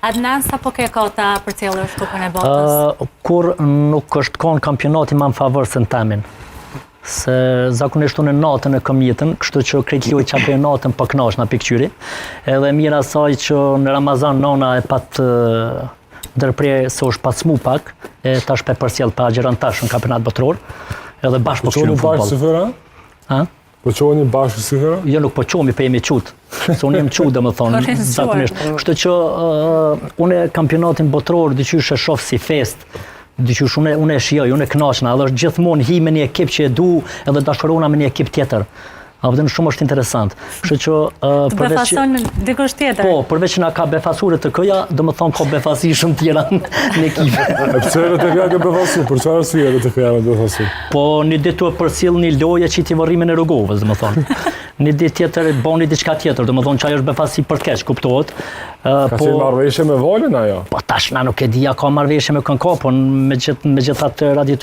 Adnan, sa po ke kota për cilër Kupën e Botës? Kur nuk është konë kampionati ma në favor se në temin. Se zakonisht unë natën e kam jetën, kështu që krejt loj që apë e natën për knash në pikqyri. Edhe mira saj që në Ramazan nona e pat ndërprej se është pat smu pak, e tash pe përsjell pa agjeran tash në kampionat botëror, edhe bashkë po kështu në futbol. Po qoheni bashkë si hera? Jo, nuk po qohemi, po jemi qutë. Se unë jem qutë, dhe më thonë, zakonisht. Kështu që unë kampionatin botëror dyqysh e shoh si fest, dyqysh unë e shijoj, unë e knaqna, edhe është gjithmonë hi me një ekip që e du, edhe dashurona me një ekip tjetër. A vëdhen shumë është interesant. Kështu që të befason dikush tjetër? Po, përveç që na ka befasurë të këja, dhe më thonë ka befasi shumë tjera në ekipe. E pëse edhe të këja ke befasu? Për çfarë arsye edhe të këja me befasu? Po, një ditë të përcjell një loje që ti varrimin e rrogovës, dhe më thonë. Një ditë tjetër boni diçka tjetër, dhe më thonë që ajo është befasi për keq, kuptohet. Ka qenë marrëveshje me Valin ajo? Po tash na nuk e dija ka marrëveshje me kënko, po me gjithatë radio